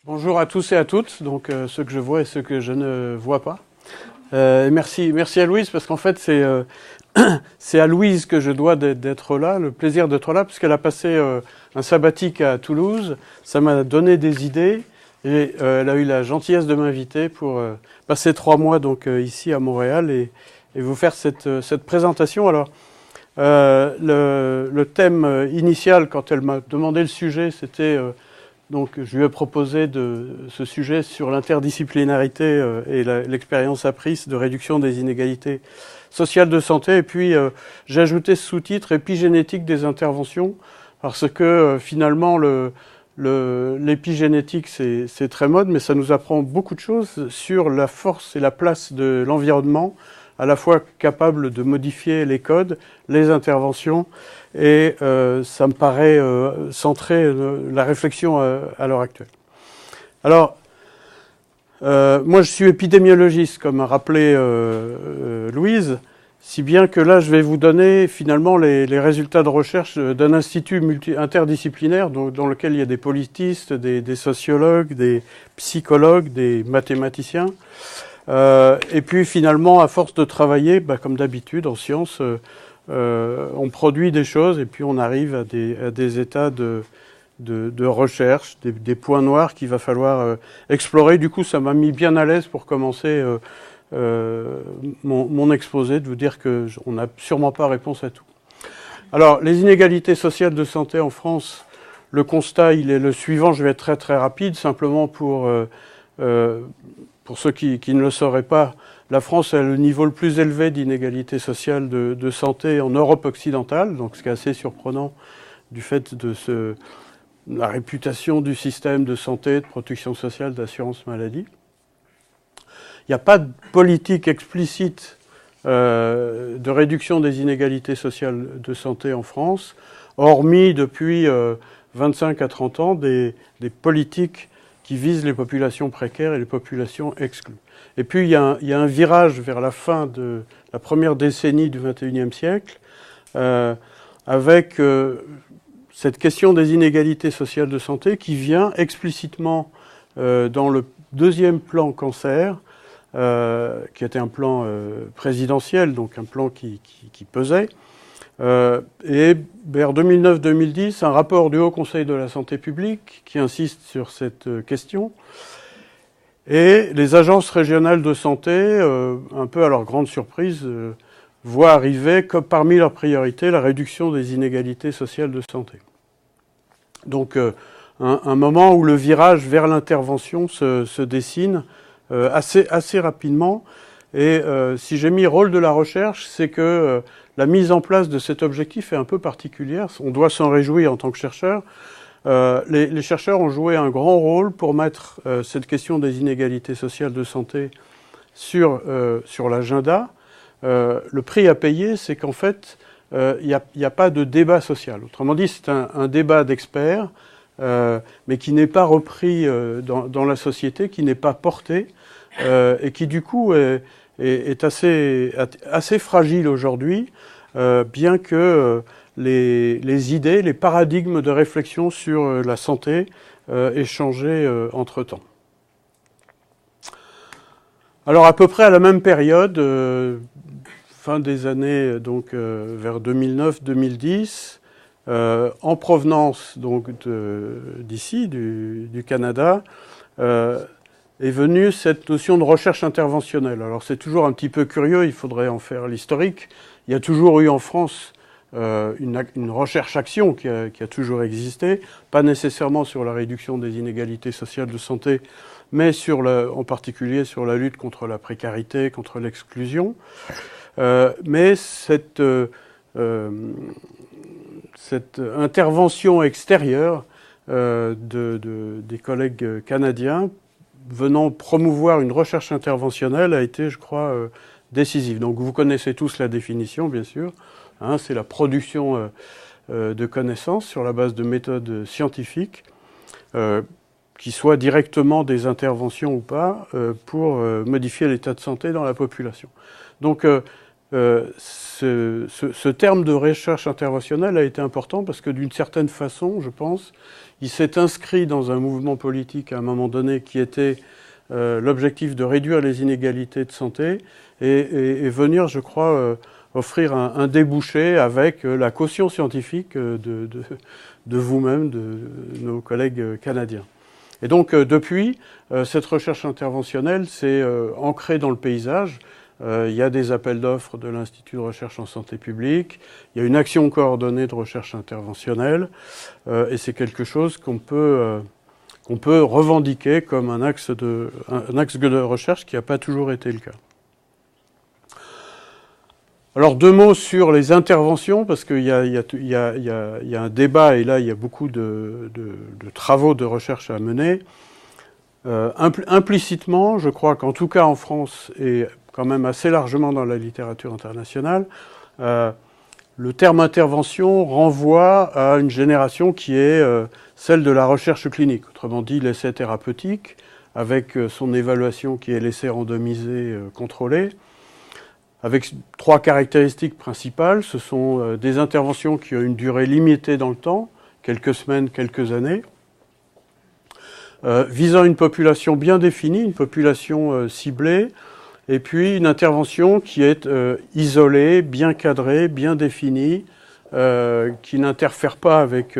Bonjour à tous et à toutes, donc ceux que je vois et ceux que je ne vois pas. Et merci à Louise, parce qu'en fait c'est à Louise que je dois d'être là, le plaisir d'être là, puisqu'elle a passé un sabbatique à Toulouse. Ça m'a donné des idées et elle a eu la gentillesse de m'inviter pour passer 3 mois donc ici à Montréal et vous faire cette présentation. Alors le thème initial, quand elle m'a demandé le sujet, c'était donc je lui ai proposé ce sujet sur l'interdisciplinarité et l'expérience apprise de réduction des inégalités sociales de santé. Et puis j'ai ajouté ce sous-titre épigénétique des interventions, parce que finalement l'épigénétique c'est très mode, mais ça nous apprend beaucoup de choses sur la force et la place de l'environnement, à la fois capable de modifier les codes, les interventions, et ça me paraît centrer la réflexion à l'heure actuelle. Alors, moi je suis épidémiologiste, comme a rappelé Louise, si bien que là je vais vous donner finalement les résultats de recherche d'un institut interdisciplinaire dans lequel il y a des politistes, des sociologues, des psychologues, des mathématiciens. Et puis finalement, à force de travailler, comme d'habitude en sciences, on produit des choses et puis on arrive à des états de recherche, des points noirs qu'il va falloir explorer. Du coup, ça m'a mis bien à l'aise pour commencer mon exposé, de vous dire qu'on n'a sûrement pas réponse à tout. Alors, les inégalités sociales de santé en France, le constat, il est le suivant. Je vais être très rapide, simplement pour ceux qui ne le sauraient pas. La France a le niveau le plus élevé d'inégalité sociale de santé en Europe occidentale, donc ce qui est assez surprenant du fait de la réputation du système de santé, de protection sociale, d'assurance maladie. Il n'y a pas de politique explicite de réduction des inégalités sociales de santé en France, hormis depuis 25 à 30 ans des politiques qui visent les populations précaires et les populations exclues. Et puis il y a un virage vers la fin de la première décennie du XXIe siècle, avec cette question des inégalités sociales de santé qui vient explicitement dans le deuxième plan cancer, qui était un plan présidentiel, donc un plan qui pesait. Et vers 2009-2010, un rapport du Haut Conseil de la santé publique qui insiste sur cette question. Et les agences régionales de santé, un peu à leur grande surprise, voient arriver comme parmi leurs priorités la réduction des inégalités sociales de santé. Donc un moment où le virage vers l'intervention se dessine assez rapidement. Et si j'ai mis rôle de la recherche, c'est que la mise en place de cet objectif est un peu particulière. On doit s'en réjouir en tant que chercheur. Les chercheurs ont joué un grand rôle pour mettre cette question des inégalités sociales de santé sur l'agenda. Le prix à payer, c'est qu'en fait, il n'y a pas de débat social. Autrement dit, c'est un débat d'experts, mais qui n'est pas repris dans la société, qui n'est pas porté, et qui du coup est assez fragile aujourd'hui, bien que les idées, les paradigmes de réflexion sur la santé aient changé entre-temps. Alors à peu près à la même période, fin des années donc vers 2009-2010, en provenance donc d'ici, du Canada, est venue cette notion de recherche interventionnelle. Alors c'est toujours un petit peu curieux, il faudrait en faire l'historique. Il y a toujours eu en France une recherche-action qui a toujours existé, pas nécessairement sur la réduction des inégalités sociales de santé, mais en particulier sur la lutte contre la précarité, contre l'exclusion. Mais cette intervention extérieure des collègues canadiens venant promouvoir une recherche interventionnelle a été, je crois, décisive. Donc vous connaissez tous la définition, bien sûr. C'est la production de connaissances sur la base de méthodes scientifiques, qui soient directement des interventions ou pas, pour modifier l'état de santé dans la population. Donc ce terme de recherche interventionnelle a été important parce que d'une certaine façon, je pense, il s'est inscrit dans un mouvement politique à un moment donné qui était l'objectif de réduire les inégalités de santé et venir, je crois, offrir un débouché avec la caution scientifique de vous-même, de nos collègues canadiens. Et donc, depuis, cette recherche interventionnelle s'est ancrée dans le paysage. Il y a des appels d'offres de l'Institut de recherche en santé publique, il y a une action coordonnée de recherche interventionnelle, et c'est quelque chose qu'on peut revendiquer comme un axe de recherche qui n'a pas toujours été le cas. Alors 2 mots sur les interventions, parce qu'il y a un débat, et là il y a beaucoup de travaux de recherche à mener. Implicitement, je crois qu'en tout cas en France, et quand même assez largement dans la littérature internationale, le terme intervention renvoie à une génération qui est celle de la recherche clinique, autrement dit l'essai thérapeutique, avec son évaluation qui est l'essai randomisé contrôlé, avec 3 caractéristiques principales. Ce sont des interventions qui ont une durée limitée dans le temps, quelques semaines, quelques années, visant une population bien définie, une population ciblée, et puis une intervention qui est isolée, bien cadrée, bien définie, qui n'interfère pas avec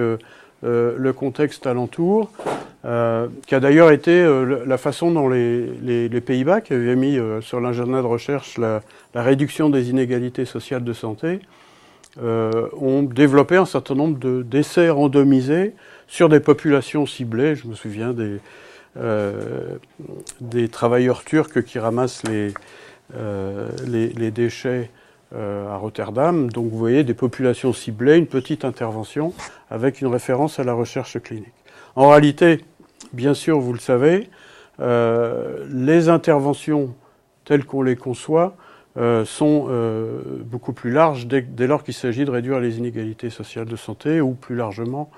le contexte alentour, qui a d'ailleurs été la façon dont les Pays-Bas, qui avaient mis sur l'agenda de recherche la réduction des inégalités sociales de santé, ont développé un certain nombre d'essais randomisés sur des populations ciblées. Je me souviens des travailleurs turcs qui ramassent les déchets à Rotterdam. Donc vous voyez des populations ciblées, une petite intervention avec une référence à la recherche clinique. En réalité, bien sûr, vous le savez, les interventions telles qu'on les conçoit sont beaucoup plus larges dès lors qu'il s'agit de réduire les inégalités sociales de santé ou plus largement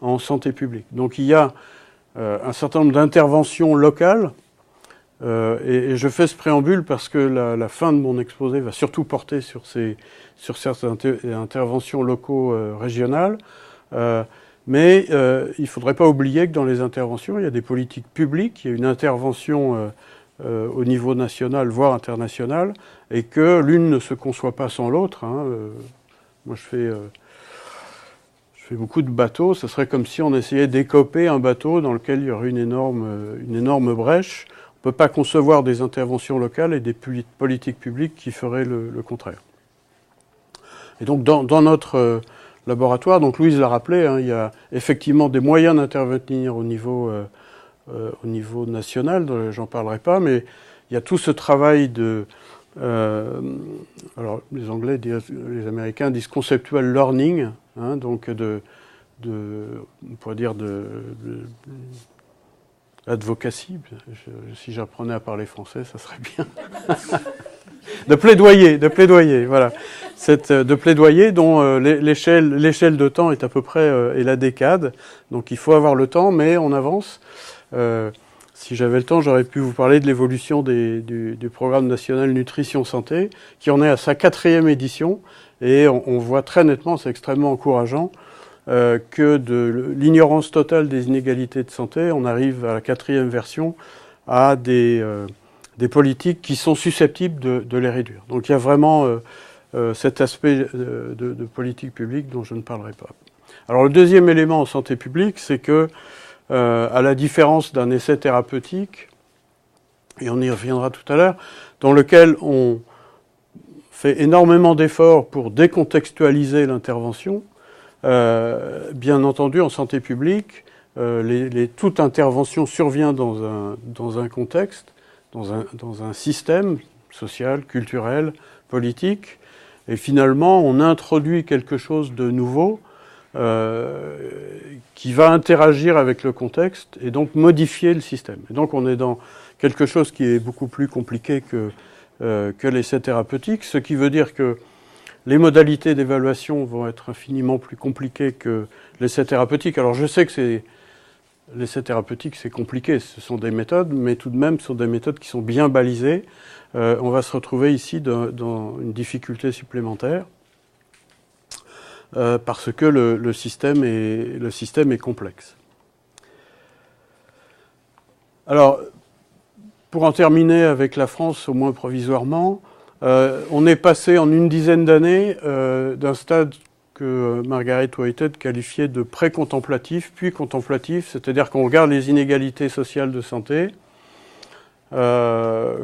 en santé publique. Donc il y a un certain nombre d'interventions locales, et je fais ce préambule parce que la fin de mon exposé va surtout porter sur certaines interventions locaux régionales, mais il ne faudrait pas oublier que dans les interventions, il y a des politiques publiques, il y a une intervention au niveau national, voire international, et que l'une ne se conçoit pas sans l'autre. Moi, je fais beaucoup de bateaux. Ce serait comme si on essayait d'écoper un bateau dans lequel il y aurait une énorme brèche. On ne peut pas concevoir des interventions locales et des politiques publiques qui feraient le contraire. Et donc, dans notre laboratoire, donc Louise l'a rappelé, il y a effectivement des moyens d'intervenir au niveau national, j'en parlerai pas, mais il y a tout ce travail alors les Anglais les Américains disent conceptual learning, donc on pourrait dire advocacy, si j'apprenais à parler français, ça serait bien. de plaidoyer, voilà. De plaidoyer dont l'échelle de temps est à peu près est la décade, donc il faut avoir le temps, mais on avance. Si j'avais le temps, j'aurais pu vous parler de l'évolution du programme national nutrition santé, qui en est à sa 4e édition, et on voit très nettement, c'est extrêmement encourageant, que de l'ignorance totale des inégalités de santé, on arrive à la 4e version à des politiques qui sont susceptibles de les réduire. Donc il y a vraiment cet aspect de politique publique dont je ne parlerai pas. Alors le deuxième élément en santé publique, c'est que à la différence d'un essai thérapeutique, et on y reviendra tout à l'heure, dans lequel on fait énormément d'efforts pour décontextualiser l'intervention, bien entendu, en santé publique, toute intervention survient dans un contexte, dans un système social, culturel, politique, et finalement, on introduit quelque chose de nouveau qui va interagir avec le contexte et donc modifier le système. Et donc on est dans quelque chose qui est beaucoup plus compliqué que l'essai thérapeutique, ce qui veut dire que les modalités d'évaluation vont être infiniment plus compliquées que l'essai thérapeutique. Alors je sais que l'essai thérapeutique, c'est compliqué. Ce sont des méthodes, mais tout de même, ce sont des méthodes qui sont bien balisées. On va se retrouver ici dans une difficulté supplémentaire parce que le système est complexe. Alors, pour en terminer avec la France, au moins provisoirement, on est passé en une dizaine d'années d'un stade que Margaret Whitehead qualifiait de pré-contemplatif, puis contemplatif, c'est-à-dire qu'on regarde les inégalités sociales de santé.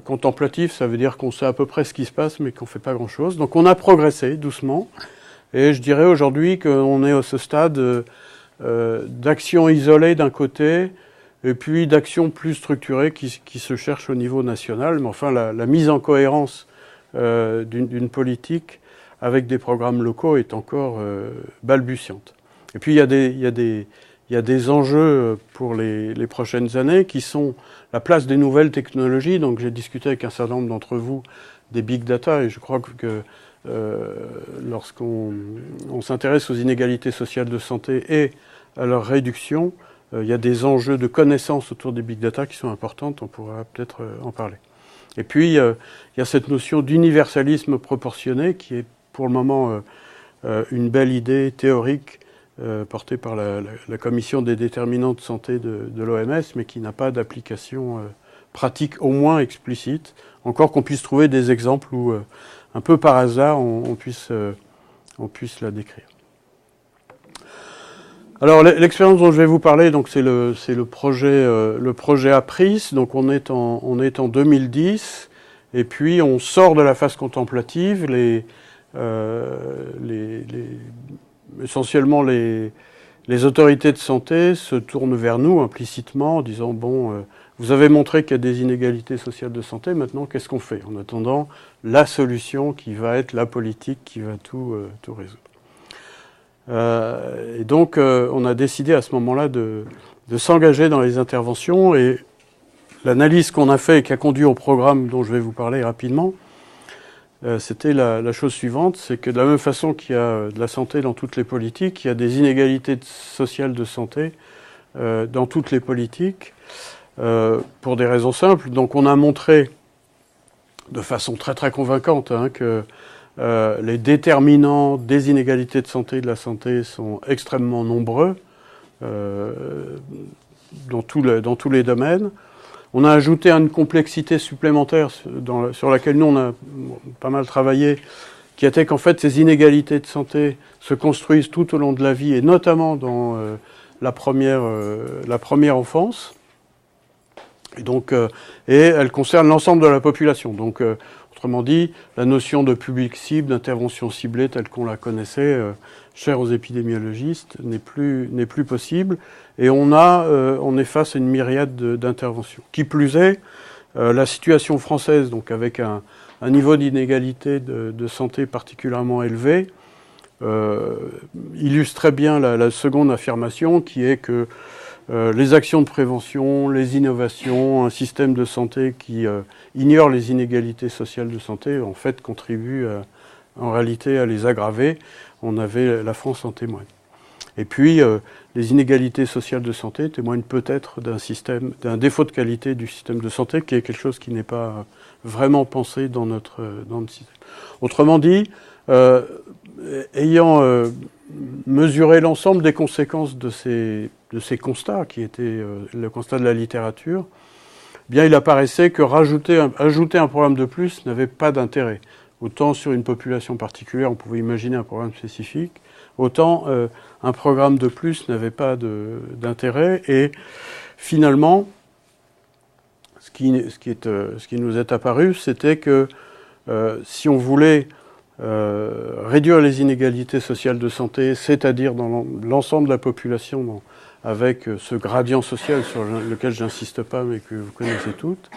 Contemplatif, ça veut dire qu'on sait à peu près ce qui se passe, mais qu'on ne fait pas grand-chose. Donc on a progressé doucement, et je dirais aujourd'hui qu'on est à ce stade d'action isolée d'un côté, et puis d'action plus structurée qui se cherche au niveau national. Mais enfin, la mise en cohérence d'une politique avec des programmes locaux est encore balbutiante. Et puis il y a des enjeux pour les prochaines années qui sont la place des nouvelles technologies. Donc j'ai discuté avec un certain nombre d'entre vous des big data, et je crois que lorsqu'on s'intéresse aux inégalités sociales de santé et à leur réduction, il y a des enjeux de connaissances autour des big data qui sont importantes, on pourra peut-être en parler. Et puis il y a cette notion d'universalisme proportionné qui est pour le moment une belle idée théorique portée par la Commission des déterminants de santé de l'OMS, mais qui n'a pas d'application pratique, au moins explicite, encore qu'on puisse trouver des exemples où, un peu par hasard, on puisse la décrire. Alors l'expérience dont je vais vous parler, donc c'est le projet APRIS. Donc on est en 2010, et puis on sort de la phase contemplative. Essentiellement les autorités de santé se tournent vers nous implicitement en disant bon, vous avez montré qu'il y a des inégalités sociales de santé, maintenant qu'est-ce qu'on fait en attendant la solution qui va être la politique qui va tout résoudre. Et donc on a décidé à ce moment-là de s'engager dans les interventions, et l'analyse qu'on a fait et qui a conduit au programme dont je vais vous parler rapidement, c'était la chose suivante, c'est que de la même façon qu'il y a de la santé dans toutes les politiques, il y a des inégalités sociales de santé dans toutes les politiques, pour des raisons simples. Donc on a montré de façon très très convaincante que les déterminants des inégalités de santé de la santé sont extrêmement nombreux dans tous les domaines. On a ajouté une complexité supplémentaire sur laquelle nous on a pas mal travaillé, qui était qu'en fait ces inégalités de santé se construisent tout au long de la vie, et notamment dans la première enfance. Et donc, elles concernent l'ensemble de la population. Donc, autrement dit, la notion de public cible, d'intervention ciblée telle qu'on la connaissait, chère aux épidémiologistes, n'est plus possible. Et on est face à une myriade d'interventions. Qui plus est, la situation française, donc avec un niveau d'inégalité de santé particulièrement élevé, illustre très bien la seconde affirmation, qui est que les actions de prévention, les innovations, un système de santé qui ignore les inégalités sociales de santé, en fait, contribuent en réalité à les aggraver. La France en témoigne. Et puis, les inégalités sociales de santé témoignent peut-être d'un défaut de qualité du système de santé, qui est quelque chose qui n'est pas vraiment pensé dans notre système. Autrement dit, ayant mesuré l'ensemble des conséquences de ces constats, qui étaient le constat de la littérature, bien il apparaissait que ajouter un programme de plus n'avait pas d'intérêt. Autant sur une population particulière, on pouvait imaginer un programme spécifique, autant un programme de plus n'avait pas d'intérêt. Et finalement, ce qui nous est apparu, c'était que si on voulait réduire les inégalités sociales de santé, c'est-à-dire dans l'ensemble de la population, avec ce gradient social sur lequel je n'insiste pas, mais que vous connaissez toutes,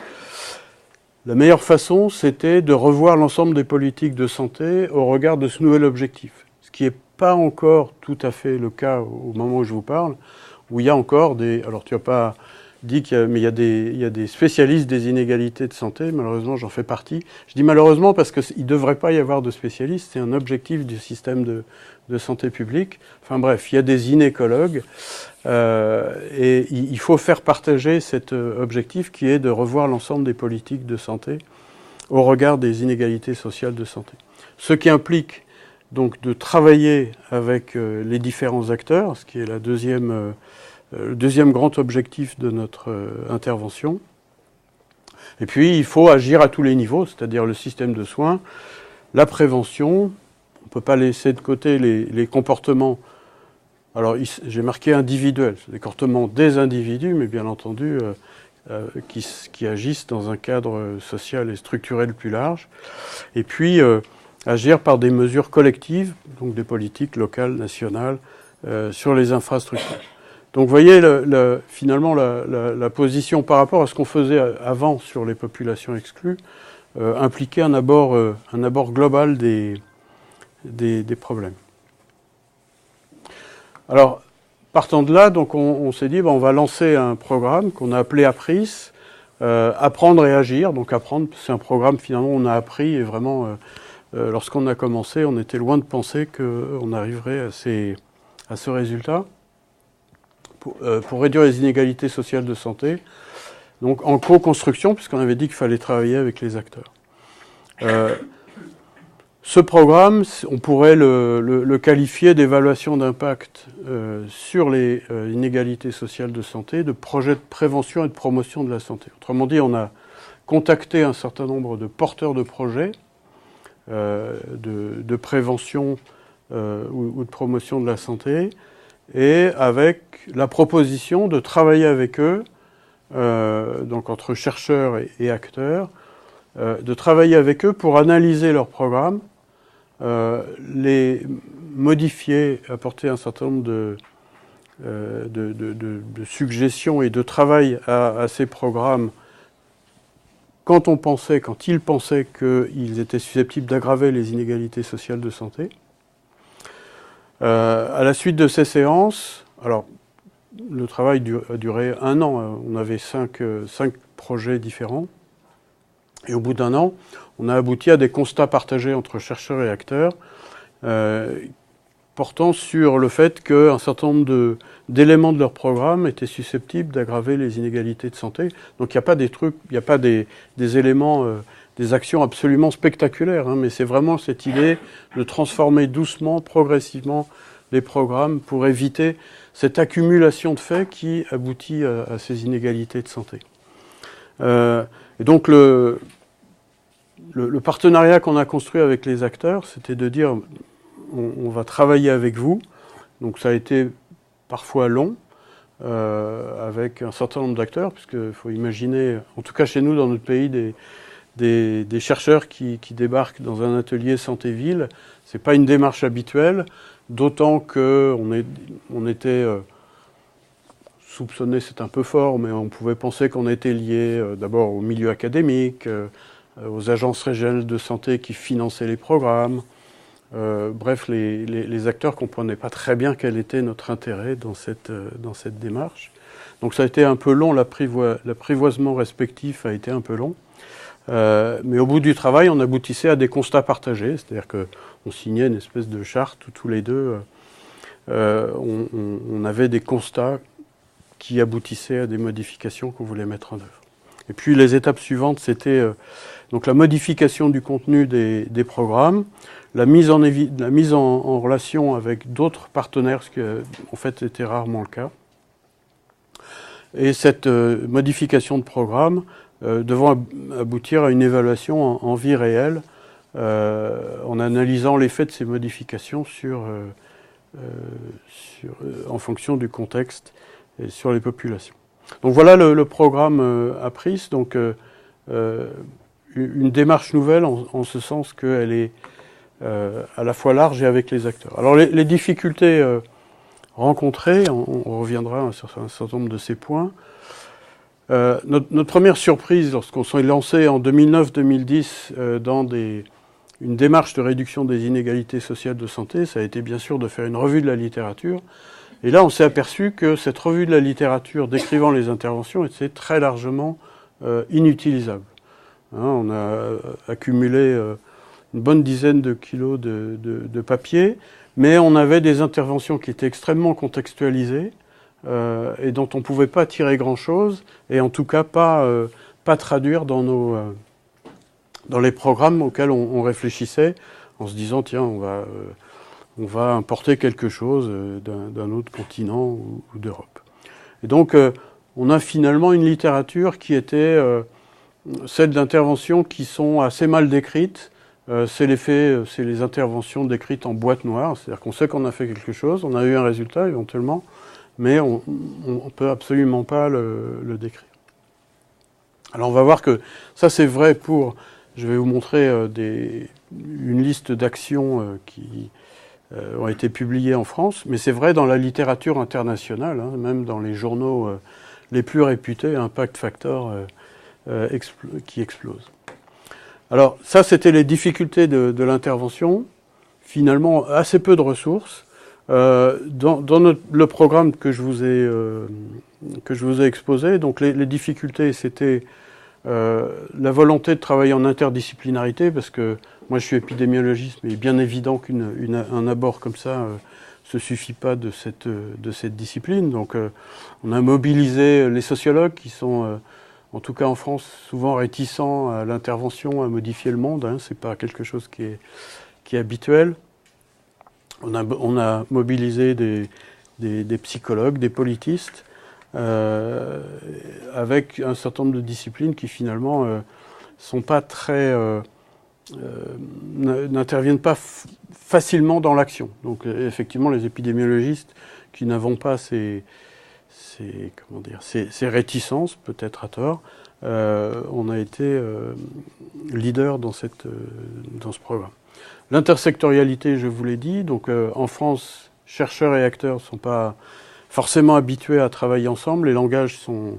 la meilleure façon, c'était de revoir l'ensemble des politiques de santé au regard de ce nouvel objectif. Ce qui n'est pas encore tout à fait le cas au moment où je vous parle, où il y a encore alors il dit qu'il y a des spécialistes des inégalités de santé. Malheureusement, j'en fais partie. Je dis malheureusement parce qu'il ne devrait pas y avoir de spécialistes. C'est un objectif du système de santé publique. Enfin bref, il y a des gynécologues. Et il faut faire partager cet objectif qui est de revoir l'ensemble des politiques de santé au regard des inégalités sociales de santé. Ce qui implique donc de travailler avec les différents acteurs, ce qui est le deuxième grand objectif de notre intervention. Et puis il faut agir à tous les niveaux, c'est-à-dire le système de soins, la prévention. On ne peut pas laisser de côté les comportements. Alors j'ai marqué individuels, les comportements des individus, mais bien entendu qui agissent dans un cadre social et structurel plus large. Et puis agir par des mesures collectives, donc des politiques locales, nationales, sur les infrastructures. Donc vous voyez finalement la position par rapport à ce qu'on faisait avant sur les populations exclues, impliquait un abord global des problèmes. Alors, partant de là, donc on s'est dit, on va lancer un programme qu'on a appelé APRIS, Apprendre et Agir. Donc apprendre, c'est un programme finalement on a appris et vraiment, lorsqu'on a commencé, on était loin de penser qu'on arriverait à ce résultat pour réduire les inégalités sociales de santé. Donc en co-construction, puisqu'on avait dit qu'il fallait travailler avec les acteurs. Ce programme, on pourrait le qualifier d'évaluation d'impact sur les inégalités sociales de santé, de projet de prévention et de promotion de la santé. Autrement dit, on a contacté un certain nombre de porteurs de projets de prévention ou de promotion de la santé, et avec la proposition de travailler avec eux, donc entre chercheurs et acteurs, de travailler avec eux pour analyser leurs programmes, les modifier, apporter un certain nombre de suggestions et de travail à ces programmes quand ils pensaient qu'ils étaient susceptibles d'aggraver les inégalités sociales de santé. À la suite de ces séances, alors le travail a duré 1 an, on avait 5 projets différents, et au bout d'1 an, on a abouti à des constats partagés entre chercheurs et acteurs, portant sur le fait qu'un certain nombre d'éléments de leur programme étaient susceptibles d'aggraver les inégalités de santé. Donc il n'y a pas des éléments, des actions absolument spectaculaires, mais c'est vraiment cette idée de transformer doucement, progressivement les programmes pour éviter cette accumulation de faits qui aboutit à ces inégalités de santé. Et donc le partenariat qu'on a construit avec les acteurs, c'était de dire on va travailler avec vous. Donc ça a été parfois long, avec un certain nombre d'acteurs, puisqu'il faut imaginer, en tout cas chez nous dans notre pays, des chercheurs qui débarquent dans un atelier santé-ville. C'est pas une démarche habituelle, d'autant qu'on était soupçonné, c'est un peu fort, mais on pouvait penser qu'on était lié d'abord au milieu académique, aux agences régionales de santé qui finançaient les programmes. Bref, les acteurs ne comprenaient pas très bien quel était notre intérêt dans cette démarche. Donc ça a été un peu long, l'apprivoisement respectif a été un peu long. Mais au bout du travail, on aboutissait à des constats partagés, c'est-à-dire qu'on signait une espèce de charte où tous les deux, on avait des constats qui aboutissaient à des modifications qu'on voulait mettre en œuvre. Et puis les étapes suivantes, c'était donc la modification du contenu des programmes, la mise en relation avec d'autres partenaires, ce qui en fait était rarement le cas. Et cette modification de programme devant aboutir à une évaluation en vie réelle, en analysant l'effet de ces modifications en fonction du contexte et sur les populations. Donc voilà le programme APRIS, donc une démarche nouvelle en ce sens qu'elle est à la fois large et avec les acteurs. Alors les difficultés rencontrées, on reviendra sur un certain nombre de ces points. Notre première surprise lorsqu'on s'est lancé en 2009-2010 dans une démarche de réduction des inégalités sociales de santé, ça a été bien sûr de faire une revue de la littérature Et là, on s'est aperçu que cette revue de la littérature décrivant les interventions était très largement inutilisable. Hein, on a accumulé une bonne dizaine de kilos de papier, mais on avait des interventions qui étaient extrêmement contextualisées et dont on ne pouvait pas tirer grand-chose, et en tout cas pas traduire dans les programmes auxquels on réfléchissait, en se disant, tiens, on va importer quelque chose d'un autre continent ou d'Europe. Et donc, on a finalement une littérature qui était celle d'interventions qui sont assez mal décrites. C'est les interventions décrites en boîte noire, c'est-à-dire qu'on sait qu'on a fait quelque chose, on a eu un résultat éventuellement, mais on ne peut absolument pas le décrire. Alors on va voir que ça c'est vrai pour, je vais vous montrer une liste d'actions qui ont été publiées en France, mais c'est vrai dans la littérature internationale, hein, même dans les journaux les plus réputés, Impact Factor qui explose. Alors ça c'était les difficultés de l'intervention, finalement assez peu de ressources. Dans le programme que je vous ai exposé, donc les difficultés c'était la volonté de travailler en interdisciplinarité, parce que moi je suis épidémiologiste, mais il est bien évident qu'un abord comme ça se suffit pas de cette discipline. Donc on a mobilisé les sociologues qui sont, en tout cas en France, souvent réticents à l'intervention, à modifier le monde. Hein, c'est pas quelque chose qui est habituel. On a mobilisé des psychologues, des politistes, avec un certain nombre de disciplines qui finalement sont pas très n'interviennent pas facilement dans l'action. Donc effectivement, les épidémiologistes qui n'avons pas ces réticences, peut-être à tort, on a été leader dans ce programme. L'intersectorialité, je vous l'ai dit, donc en France, chercheurs et acteurs ne sont pas forcément habitués à travailler ensemble, les langages sont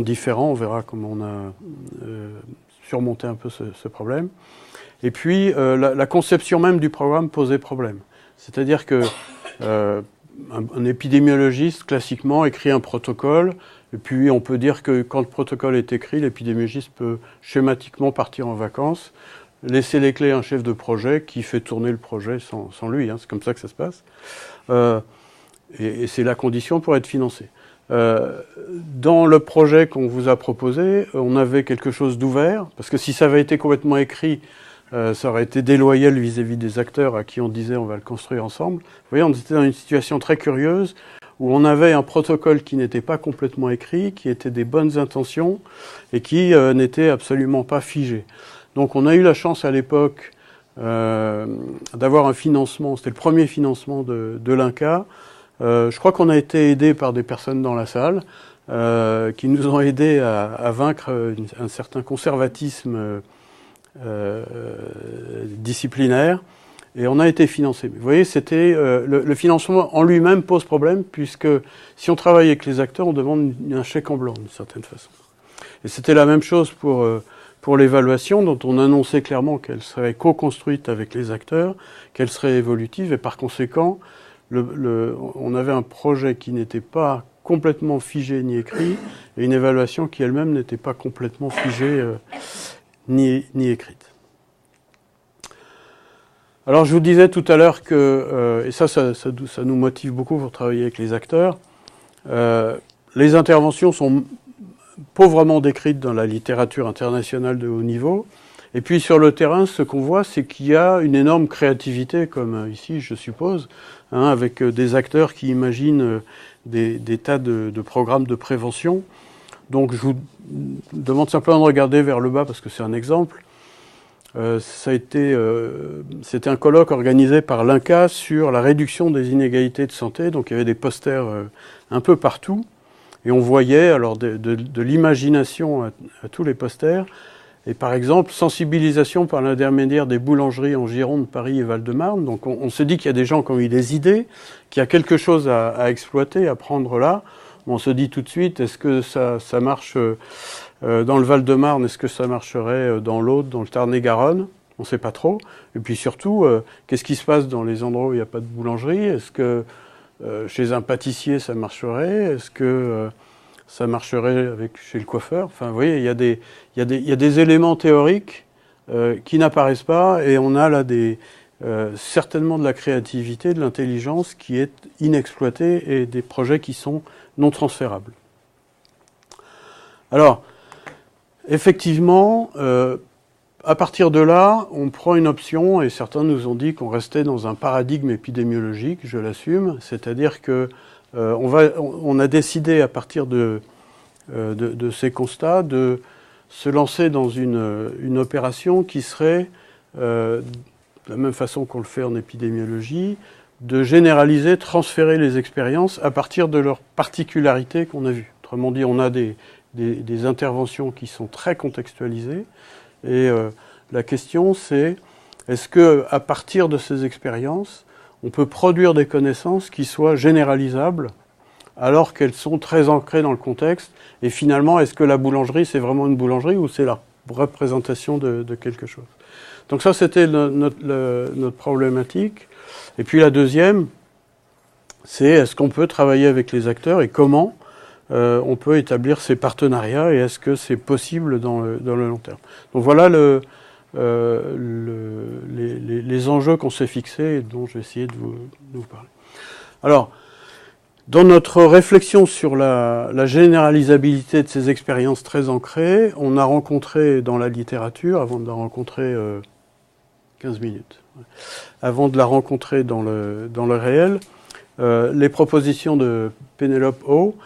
différents, on verra comment on a surmonté un peu ce problème. Et puis, la conception même du programme posait problème. C'est-à-dire que un épidémiologiste, classiquement, écrit un protocole, et puis on peut dire que quand le protocole est écrit, l'épidémiologiste peut schématiquement partir en vacances, laisser les clés à un chef de projet qui fait tourner le projet sans lui. Hein, c'est comme ça que ça se passe. Et c'est la condition pour être financé. Dans le projet qu'on vous a proposé, on avait quelque chose d'ouvert, parce que si ça avait été complètement écrit, ça aurait été déloyal vis-à-vis des acteurs à qui on disait on va le construire ensemble. Vous voyez, on était dans une situation très curieuse où on avait un protocole qui n'était pas complètement écrit, qui était des bonnes intentions et qui n'était absolument pas figé. Donc on a eu la chance à l'époque d'avoir un financement, c'était le premier financement de l'INCa. Je crois qu'on a été aidé par des personnes dans la salle qui nous ont aidés à vaincre un certain conservatisme disciplinaire, et on a été financé. Vous voyez, c'était le financement en lui-même pose problème, puisque si on travaille avec les acteurs, on demande un chèque en blanc d'une certaine façon. Et c'était la même chose pour l'évaluation, dont on annonçait clairement qu'elle serait co-construite avec les acteurs, qu'elle serait évolutive, et par conséquent, on avait un projet qui n'était pas complètement figé ni écrit, et une évaluation qui elle-même n'était pas complètement figée ni écrite. Alors je vous disais tout à l'heure que, et ça nous motive beaucoup pour travailler avec les acteurs, les interventions sont pauvrement décrites dans la littérature internationale de haut niveau, et puis sur le terrain, ce qu'on voit, c'est qu'il y a une énorme créativité, comme ici je suppose, hein, avec des acteurs qui imaginent des tas de programmes de prévention. Donc je vous demande simplement de regarder vers le bas parce que c'est un exemple. C'était un colloque organisé par l'INCa sur la réduction des inégalités de santé. Donc il y avait des posters un peu partout. Et on voyait alors de l'imagination à tous les posters. Et par exemple, sensibilisation par l'intermédiaire des boulangeries en Gironde, Paris et Val-de-Marne. Donc on se dit qu'il y a des gens qui ont eu des idées, qu'il y a quelque chose à exploiter, à prendre là. On se dit tout de suite, est-ce que ça marche dans le Val-de-Marne, est-ce que ça marcherait dans l'Aude, dans le Tarn-et-Garonne? On ne sait pas trop. Et puis surtout, qu'est-ce qui se passe dans les endroits où il n'y a pas de boulangerie? Est-ce que chez un pâtissier, ça marcherait? Est-ce que ça marcherait chez le coiffeur? Enfin, vous voyez, il y a des éléments théoriques qui n'apparaissent pas, et on a là certainement de la créativité, de l'intelligence qui est inexploitée, et des projets qui sont non transférables. Alors, effectivement, à partir de là, on prend une option, et certains nous ont dit qu'on restait dans un paradigme épidémiologique, je l'assume, c'est-à-dire que on a décidé à partir de ces constats de se lancer dans une opération qui serait, de la même façon qu'on le fait en épidémiologie, de généraliser, transférer les expériences à partir de leurs particularités qu'on a vues. Autrement dit, on a des interventions qui sont très contextualisées, et la question c'est, est-ce qu'à partir de ces expériences, on peut produire des connaissances qui soient généralisables alors qu'elles sont très ancrées dans le contexte? Et finalement, est-ce que la boulangerie, c'est vraiment une boulangerie ou c'est la représentation de quelque chose? Donc ça, c'était notre problématique. Et puis la deuxième, c'est est-ce qu'on peut travailler avec les acteurs et comment on peut établir ces partenariats, et est-ce que c'est possible dans le long terme? Donc voilà les enjeux qu'on s'est fixés et dont je vais essayer de vous parler. Alors, dans notre réflexion sur la généralisabilité de ces expériences très ancrées, on a rencontré dans la littérature, avant de la rencontrer 15 minutes, avant de la rencontrer dans le réel, les propositions de Penelope O,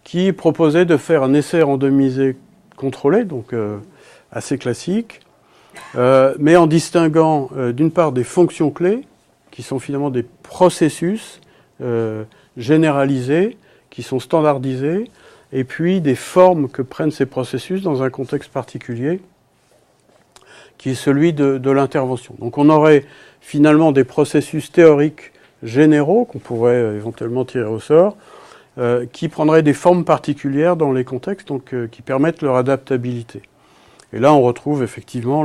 qui proposait de faire un essai randomisé contrôlé, donc assez classique, mais en distinguant d'une part des fonctions clés, qui sont finalement des processus généralisés, qui sont standardisés, et puis des formes que prennent ces processus dans un contexte particulier, qui est celui de l'intervention. Donc on aurait finalement des processus théoriques généraux qu'on pourrait éventuellement tirer au sort, qui prendraient des formes particulières dans les contextes, donc qui permettent leur adaptabilité. Et là, on retrouve effectivement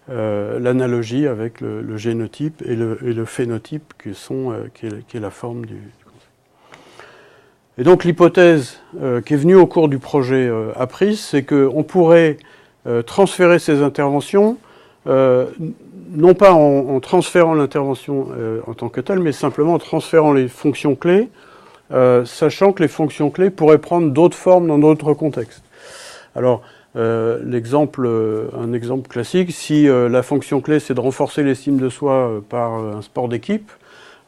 l'analogie avec le génotype et le phénotype qui est la forme du concept. Et donc l'hypothèse qui est venue au cours du projet APRIS, c'est qu'on pourrait transférer ces interventions, non pas en transférant l'intervention en tant que telle, mais simplement en transférant les fonctions clés, sachant que les fonctions clés pourraient prendre d'autres formes dans d'autres contextes. Alors, un exemple classique, si la fonction clé c'est de renforcer l'estime de soi par un sport d'équipe,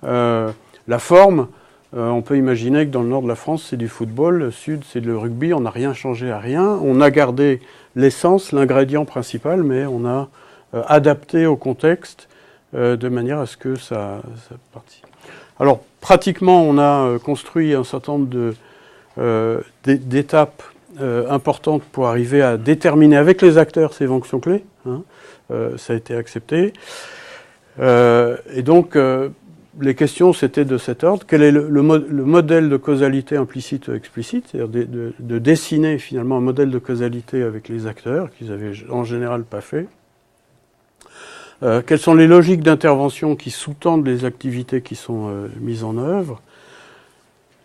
la forme, on peut imaginer que dans le nord de la France c'est du football, le sud c'est le rugby, on n'a rien changé à rien, on a gardé l'essence, l'ingrédient principal, mais on a adapté au contexte de manière à ce que ça participe. Alors, pratiquement, on a construit un certain nombre d'étapes importantes pour arriver à déterminer avec les acteurs ces fonctions clés. Ça a été accepté. Et donc, les questions, c'était de cet ordre. Quel est le modèle de causalité implicite ou explicite? C'est-à-dire de dessiner finalement un modèle de causalité avec les acteurs, qu'ils avaient en général pas fait. Quelles sont les logiques d'intervention qui sous-tendent les activités qui sont mises en œuvre?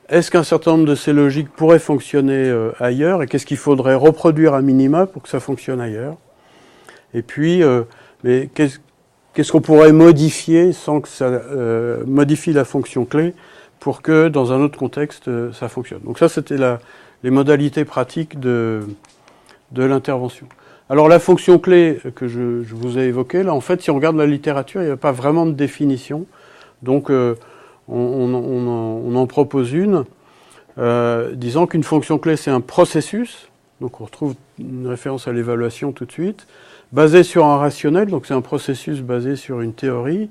Est-ce qu'un certain nombre de ces logiques pourraient fonctionner ailleurs? Et qu'est-ce qu'il faudrait reproduire à minima pour que ça fonctionne ailleurs? Et puis, qu'est-ce qu'on pourrait modifier sans que ça modifie la fonction clé pour que, dans un autre contexte, ça fonctionne? Donc ça, c'était les modalités pratiques de l'intervention. Alors la fonction clé que je vous ai évoquée, là, en fait, si on regarde la littérature, il n'y a pas vraiment de définition. Donc on en propose une, disant qu'une fonction clé, c'est un processus. Donc on retrouve une référence à l'évaluation tout de suite, basé sur un rationnel, donc c'est un processus basé sur une théorie,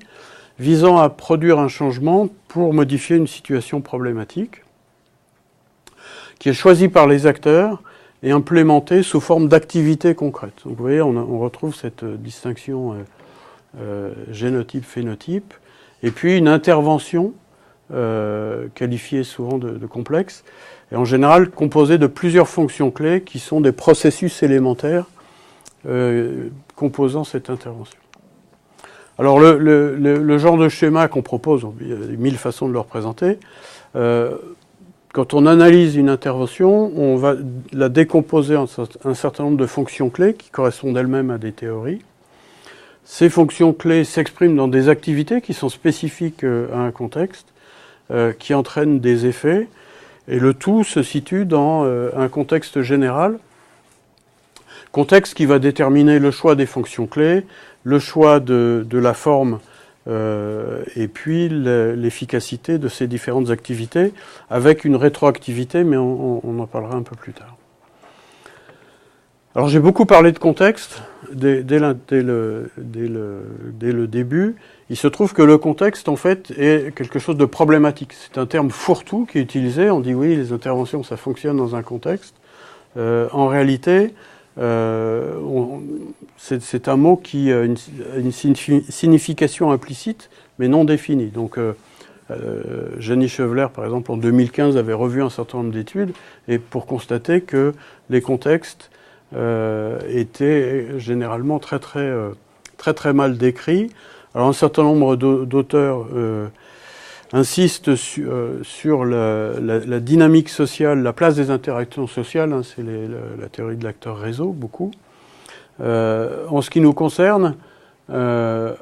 visant à produire un changement pour modifier une situation problématique, qui est choisi par les acteurs et implémenté sous forme d'activités concrètes. Donc vous voyez, on retrouve cette distinction génotype-phénotype, et puis une intervention qualifiée souvent de complexe, et en général composée de plusieurs fonctions clés qui sont des processus élémentaires composant cette intervention. Alors le genre de schéma qu'on propose, il y a 1000 façons de le représenter. Quand on analyse une intervention, on va la décomposer en un certain nombre de fonctions clés qui correspondent elles-mêmes à des théories. Ces fonctions clés s'expriment dans des activités qui sont spécifiques à un contexte, qui entraînent des effets, et le tout se situe dans un contexte général, contexte qui va déterminer le choix des fonctions clés, le choix de la forme et puis l'efficacité de ces différentes activités, avec une rétroactivité, mais on en parlera un peu plus tard. Alors j'ai beaucoup parlé de contexte dès le début. Il se trouve que le contexte, en fait, est quelque chose de problématique. C'est un terme fourre-tout qui est utilisé. On dit oui, les interventions, ça fonctionne dans un contexte. En réalité, c'est un mot qui a une signification implicite, mais non définie. Donc, Jenny Chevler, par exemple, en 2015, avait revu un certain nombre d'études et pour constater que les contextes étaient généralement très mal décrits. Alors, un certain nombre d'auteurs insistent sur la dynamique sociale, la place des interactions sociales, hein, c'est la théorie de l'acteur réseau, beaucoup. En ce qui nous concerne, alors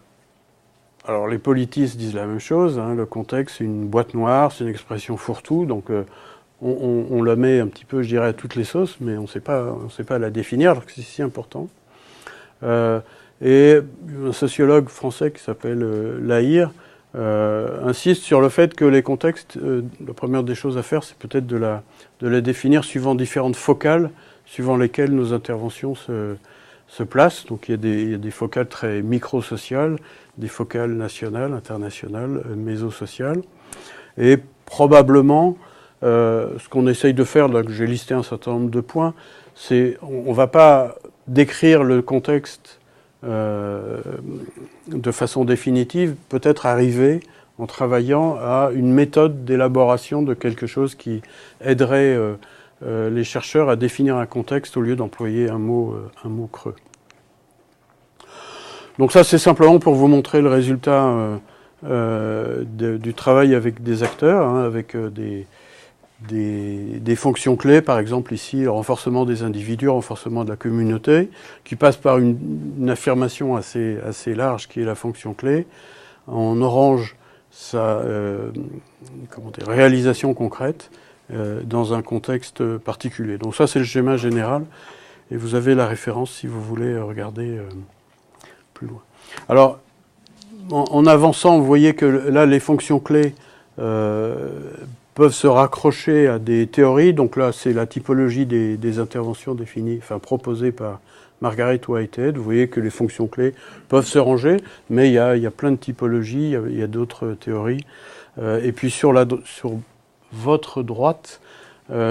les politistes disent la même chose, hein, le contexte c'est une boîte noire, c'est une expression fourre-tout, donc on la met un petit peu, je dirais, à toutes les sauces, mais on ne sait pas la définir, alors que c'est si important. Et un sociologue français qui s'appelle Lahire insiste sur le fait que les contextes, la première des choses à faire, c'est peut-être de la définir suivant différentes focales, suivant lesquelles nos interventions se placent. Donc il y a des focales très micro-sociales, des focales nationales, internationales, méso-sociales. Et probablement, ce qu'on essaye de faire, là que j'ai listé un certain nombre de points, c'est on ne va pas décrire le contexte de façon définitive, peut-être arriver en travaillant à une méthode d'élaboration de quelque chose qui aiderait les chercheurs à définir un contexte au lieu d'employer un mot creux. Donc ça, c'est simplement pour vous montrer le résultat du travail avec des acteurs, hein, avec des fonctions clés, par exemple ici, le renforcement des individus, le renforcement de la communauté, qui passe par une affirmation assez large qui est la fonction clé. En orange, sa réalisation concrète dans un contexte particulier. Donc ça, c'est le schéma général, et vous avez la référence si vous voulez regarder plus loin. Alors, en avançant, vous voyez que là, les fonctions clés peuvent se raccrocher à des théories. Donc là, c'est la typologie des interventions définies, proposées par Margaret Whitehead. Vous voyez que les fonctions clés peuvent se ranger, mais il y a plein de typologies, il y a d'autres théories. Et puis sur votre droite,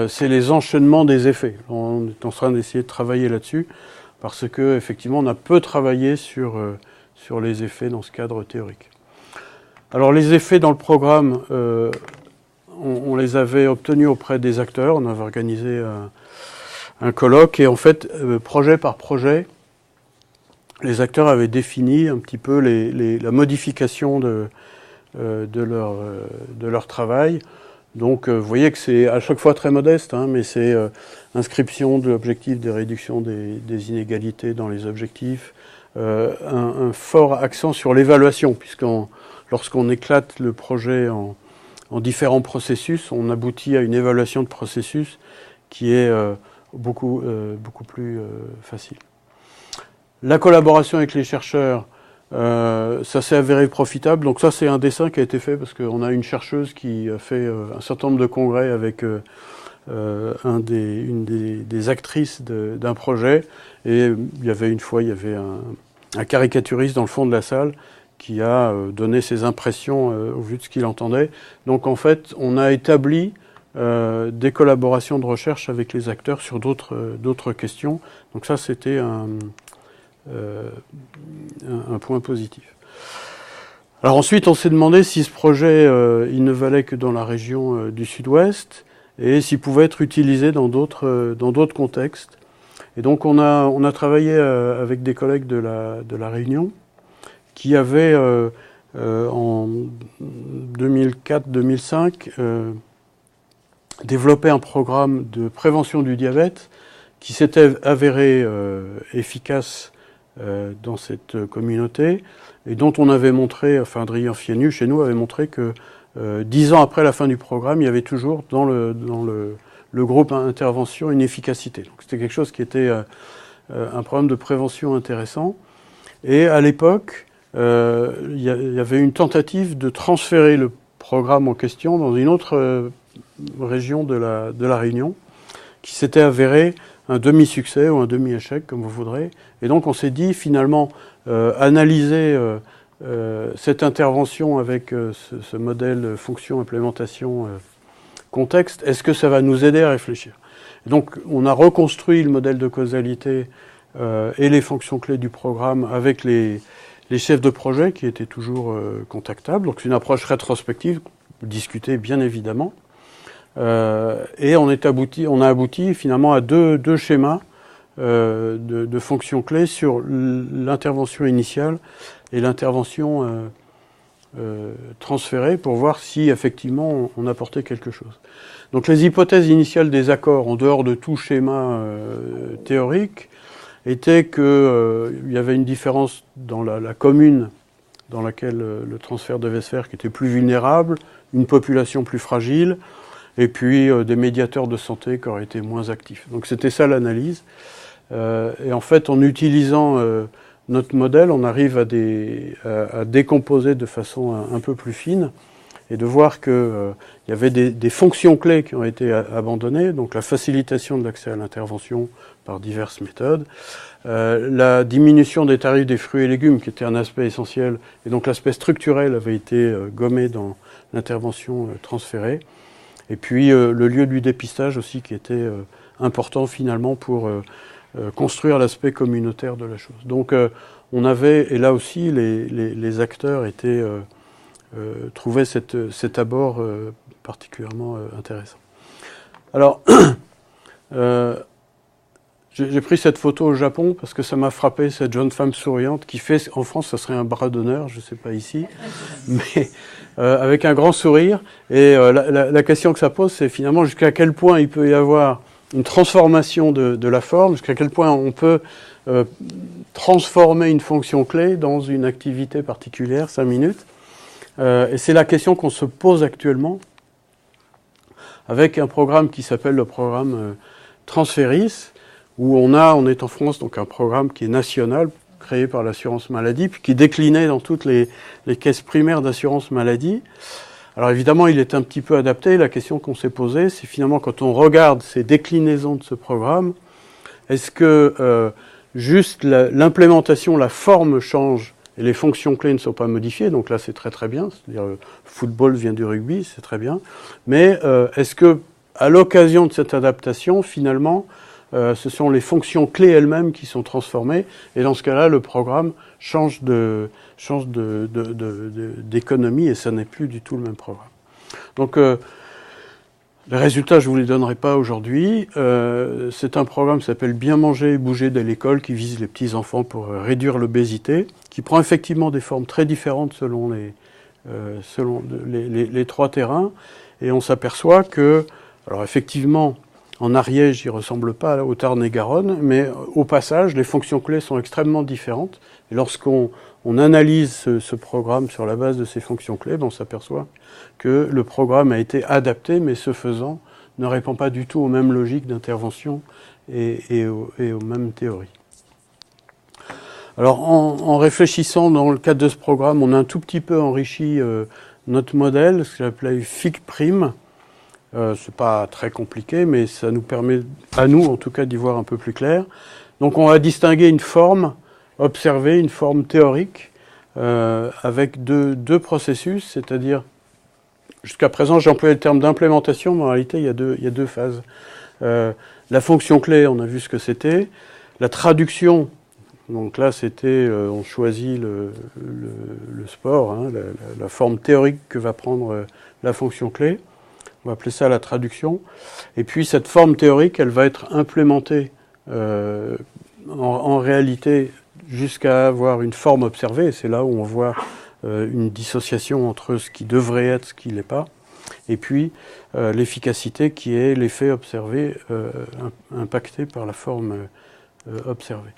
c'est les enchaînements des effets. On est en train d'essayer de travailler là-dessus, parce que effectivement, on a peu travaillé sur les effets dans ce cadre théorique. Alors les effets dans le programme, on les avait obtenus auprès des acteurs, on avait organisé un colloque, et en fait, projet par projet, les acteurs avaient défini un petit peu la modification de leur travail. Donc vous voyez que c'est à chaque fois très modeste, hein, mais c'est inscription de l'objectif de réduction des inégalités dans les objectifs, un fort accent sur l'évaluation, lorsqu'on éclate le projet en différents processus, on aboutit à une évaluation de processus qui est beaucoup plus facile. La collaboration avec les chercheurs, ça s'est avéré profitable. Donc ça, c'est un dessin qui a été fait parce qu'on a une chercheuse qui a fait un certain nombre de congrès avec une des actrices d'un projet. Et il y avait un caricaturiste dans le fond de la salle qui a donné ses impressions au vu de ce qu'il entendait. Donc en fait, on a établi des collaborations de recherche avec les acteurs sur d'autres questions. Donc ça, c'était un point positif. Alors ensuite, on s'est demandé si ce projet, il ne valait que dans la région du Sud-Ouest et s'il pouvait être utilisé dans d'autres contextes. Et donc on a travaillé avec des collègues de la Réunion qui avait en 2004-2005 développé un programme de prévention du diabète qui s'était avéré efficace dans cette communauté et dont on avait montré, enfin Adrien Fienu chez nous avait montré que 10 ans après la fin du programme, il y avait toujours dans le groupe intervention une efficacité. Donc c'était quelque chose qui était un programme de prévention intéressant. Et à l'époque, il y avait une tentative de transférer le programme en question dans une autre région de la Réunion, qui s'était avéré un demi-succès ou un demi-échec, comme vous voudrez. Et donc on s'est dit, finalement, analyser cette intervention avec ce modèle fonction-implémentation contexte, est-ce que ça va nous aider à réfléchir? Et donc on a reconstruit le modèle de causalité et les fonctions clés du programme avec les chefs de projet qui étaient toujours contactables. Donc c'est une approche rétrospective, discutée bien évidemment. Et on a abouti finalement à deux schémas de fonctions clés sur l'intervention initiale et l'intervention transférée pour voir si effectivement on apportait quelque chose. Donc les hypothèses initiales des accords, en dehors de tout schéma théorique, étaient qu'il y avait une différence dans la commune dans laquelle le transfert devait se faire qui était plus vulnérable, une population plus fragile, et puis des médiateurs de santé qui auraient été moins actifs. Donc c'était ça l'analyse. Et en fait, en utilisant notre modèle, on arrive à décomposer de façon un peu plus fine et de voir qu'il y avait des fonctions clés qui ont été abandonnées, donc la facilitation de l'accès à l'intervention par diverses méthodes, la diminution des tarifs des fruits et légumes qui était un aspect essentiel, et donc l'aspect structurel avait été gommé dans l'intervention transférée, et puis le lieu du dépistage aussi qui était important finalement pour construire l'aspect communautaire de la chose. Donc on avait, et là aussi les acteurs trouvaient cet abord particulièrement intéressant. Alors, j'ai pris cette photo au Japon parce que ça m'a frappé, cette jeune femme souriante qui fait, en France ça serait un bras d'honneur, je ne sais pas ici, mais avec un grand sourire. Et la question que ça pose, c'est finalement jusqu'à quel point il peut y avoir une transformation de la forme, jusqu'à quel point on peut transformer une fonction clé dans une activité particulière, 5 minutes. Et c'est la question qu'on se pose actuellement avec un programme qui s'appelle le programme Transferis, où on est en France donc un programme qui est national, créé par l'assurance maladie, puis qui est décliné dans toutes les caisses primaires d'assurance maladie. Alors évidemment, il est un petit peu adapté. La question qu'on s'est posée, c'est finalement quand on regarde ces déclinaisons de ce programme, est-ce que juste l'implémentation, la forme change et les fonctions clés ne sont pas modifiées? Donc là, c'est très très bien. C'est-à-dire, le football vient du rugby, c'est très bien. Mais est-ce que, à l'occasion de cette adaptation, finalement, ce sont les fonctions clés elles-mêmes qui sont transformées, et dans ce cas-là, le programme change d'économie, et ça n'est plus du tout le même programme. Donc, les résultats, je ne vous les donnerai pas aujourd'hui. C'est un programme qui s'appelle Bien manger et bouger dès l'école, qui vise les petits-enfants pour réduire l'obésité, qui prend effectivement des formes très différentes selon les trois terrains, et on s'aperçoit que, alors effectivement, en Ariège, il ne ressemble pas au Tarn-et-Garonne, mais au passage, les fonctions clés sont extrêmement différentes. Et lorsqu'on analyse ce programme sur la base de ces fonctions clés, on s'aperçoit que le programme a été adapté, mais ce faisant, ne répond pas du tout aux mêmes logiques d'intervention et aux mêmes théories. Alors, en réfléchissant dans le cadre de ce programme, on a un tout petit peu enrichi notre modèle, ce que j'appelais FIC'. C'est pas très compliqué, mais ça nous permet, à nous en tout cas, d'y voir un peu plus clair. Donc on va distinguer une forme observée, une forme théorique, avec deux processus, c'est-à-dire, jusqu'à présent j'ai employé le terme d'implémentation, mais en réalité il y a deux phases. La fonction clé, on a vu ce que c'était. La traduction, donc là c'était, on choisit le sport, hein, la forme théorique que va prendre la fonction clé. On va appeler ça la traduction. Et puis cette forme théorique, elle va être implémentée en réalité jusqu'à avoir une forme observée, et c'est là où on voit une dissociation entre ce qui devrait être, ce qui ne l'est pas, et puis l'efficacité qui est l'effet observé impacté par la forme observée.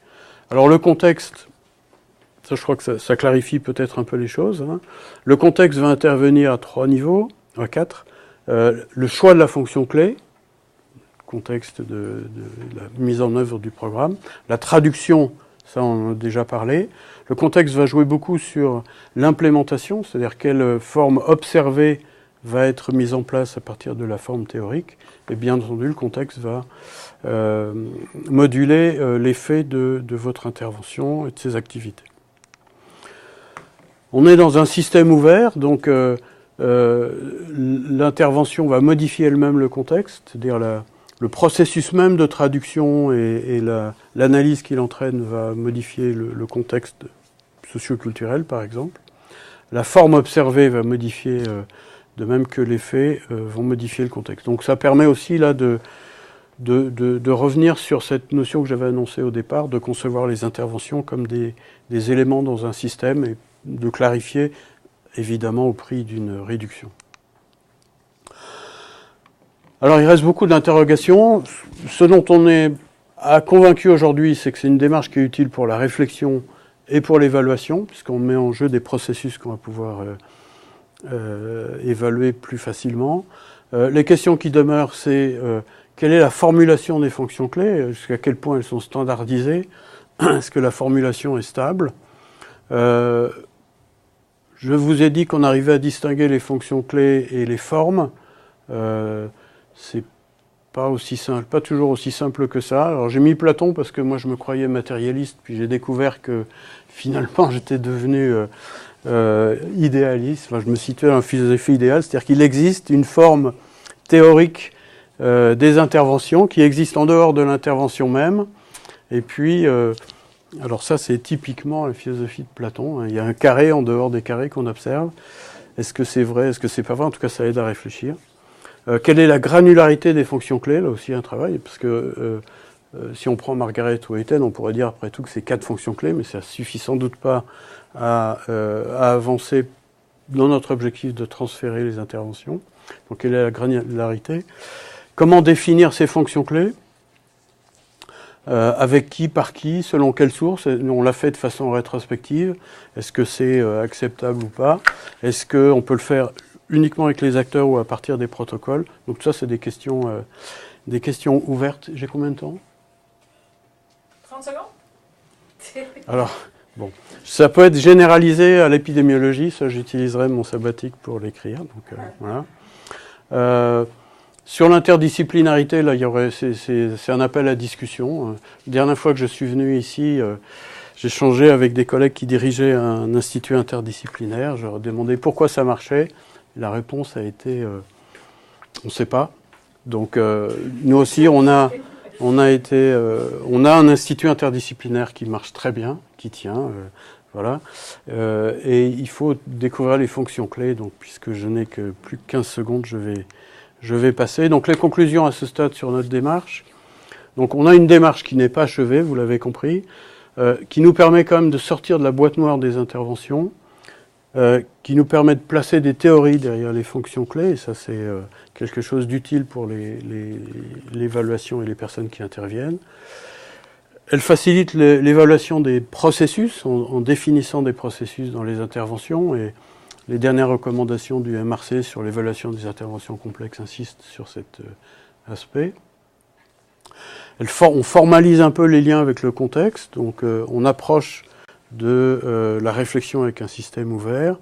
Alors le contexte, ça je crois que ça clarifie peut-être un peu les choses, hein. Le contexte va intervenir à 3 niveaux, à 4. Le choix de la fonction clé, contexte de la mise en œuvre du programme. La traduction, ça on en a déjà parlé. Le contexte va jouer beaucoup sur l'implémentation, c'est-à-dire quelle forme observée va être mise en place à partir de la forme théorique. Et bien entendu, le contexte va moduler l'effet de votre intervention et de ses activités. On est dans un système ouvert, donc l'intervention va modifier elle-même le contexte, c'est-à-dire le processus même de traduction et l'analyse qu'il entraîne va modifier le contexte socio-culturel, par exemple. La forme observée va modifier, de même que les faits vont modifier le contexte. Donc ça permet aussi là de revenir sur cette notion que j'avais annoncée au départ, de concevoir les interventions comme des éléments dans un système et de clarifier, évidemment, au prix d'une réduction. Alors, il reste beaucoup d'interrogations. Ce dont on est convaincu aujourd'hui, c'est que c'est une démarche qui est utile pour la réflexion et pour l'évaluation, puisqu'on met en jeu des processus qu'on va pouvoir évaluer plus facilement. Les questions qui demeurent, c'est quelle est la formulation des fonctions clés, jusqu'à quel point elles sont standardisées, est-ce que la formulation est stable. Je vous ai dit qu'on arrivait à distinguer les fonctions clés et les formes. C'est pas aussi simple, pas toujours aussi simple que ça. Alors j'ai mis Platon parce que moi je me croyais matérialiste, puis j'ai découvert que finalement j'étais devenu idéaliste. Enfin, je me situais dans la philosophie idéale, c'est-à-dire qu'il existe une forme théorique des interventions qui existe en dehors de l'intervention même. Et puis, alors ça c'est typiquement la philosophie de Platon, hein. Il y a un carré en dehors des carrés qu'on observe. Est-ce que c'est vrai, est-ce que c'est pas vrai? En tout cas ça aide à réfléchir. Quelle est la granularité des fonctions clés? Là aussi un travail, parce que si on prend Margaret ou Eten, on pourrait dire après tout que c'est 4 fonctions clés, mais ça ne suffit sans doute pas à avancer dans notre objectif de transférer les interventions. Donc quelle est la granularité? Comment définir ces fonctions clés? Avec qui, par qui, selon quelle source? On l'a fait de façon rétrospective. Est-ce que c'est acceptable ou pas? Est-ce qu'on peut le faire uniquement avec les acteurs ou à partir des protocoles? Donc tout ça, c'est des questions ouvertes. J'ai combien de temps? 30 secondes. Alors, bon, ça peut être généralisé à l'épidémiologie. Ça, j'utiliserai mon sabbatique pour l'écrire. Donc voilà. Sur l'interdisciplinarité, là, c'est un appel à discussion. La dernière fois que je suis venu ici, j'ai échangé avec des collègues qui dirigeaient un institut interdisciplinaire. Je leur ai demandé pourquoi ça marchait. La réponse a été on ne sait pas. Donc nous aussi, on a un institut interdisciplinaire qui marche très bien, qui tient. Voilà. Et il faut découvrir les fonctions clés. Donc, puisque je n'ai que plus de 15 secondes, je vais passer. Donc les conclusions à ce stade sur notre démarche. Donc on a une démarche qui n'est pas achevée, vous l'avez compris, qui nous permet quand même de sortir de la boîte noire des interventions, qui nous permet de placer des théories derrière les fonctions clés, et ça c'est quelque chose d'utile pour l'évaluation et les personnes qui interviennent. Elle facilite l'évaluation des processus en définissant des processus dans les interventions, et les dernières recommandations du MRC sur l'évaluation des interventions complexes insistent sur cet aspect. On formalise un peu les liens avec le contexte, donc on approche de la réflexion avec un système ouvert.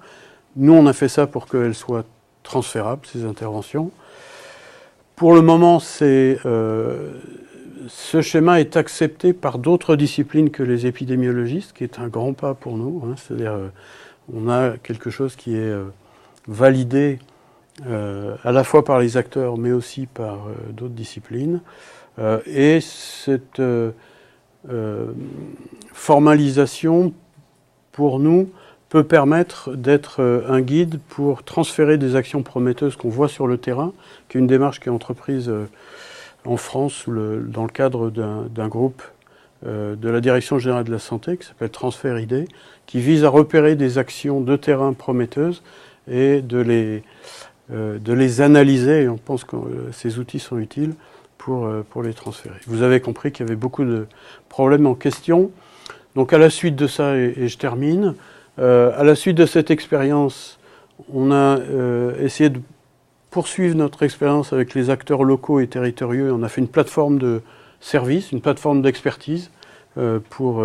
Nous, on a fait ça pour qu'elles soient transférables, ces interventions. Pour le moment, ce schéma est accepté par d'autres disciplines que les épidémiologistes, ce qui est un grand pas pour nous, hein. C'est-à-dire on a quelque chose qui est validé à la fois par les acteurs, mais aussi par d'autres disciplines. Et cette formalisation, pour nous, peut permettre d'être un guide pour transférer des actions prometteuses qu'on voit sur le terrain, qui est une démarche qui est entreprise en France dans le cadre d'un groupe de la Direction générale de la santé, qui s'appelle Transfert ID, qui vise à repérer des actions de terrain prometteuses et de les analyser. Et on pense que ces outils sont utiles pour les transférer. Vous avez compris qu'il y avait beaucoup de problèmes en question. Donc à la suite de ça, et je termine, à la suite de cette expérience, on a essayé de poursuivre notre expérience avec les acteurs locaux et territoriaux. On a fait une plateforme de service, une plateforme d'expertise pour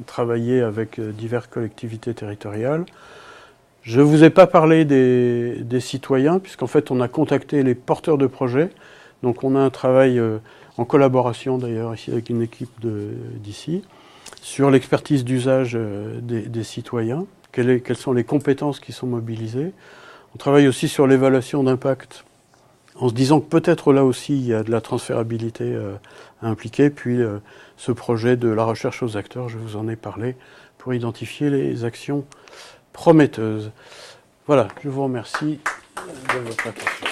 travailler avec diverses collectivités territoriales. Je ne vous ai pas parlé des citoyens, puisqu'en fait on a contacté les porteurs de projets. Donc on a un travail en collaboration d'ailleurs ici avec une équipe d'ici sur l'expertise d'usage des citoyens, quelles sont les compétences qui sont mobilisées. On travaille aussi sur l'évaluation d'impact en se disant que peut-être là aussi il y a de la transférabilité à impliquer. Puis ce projet de la recherche aux acteurs, je vous en ai parlé, pour identifier les actions prometteuses. Voilà, je vous remercie de votre attention.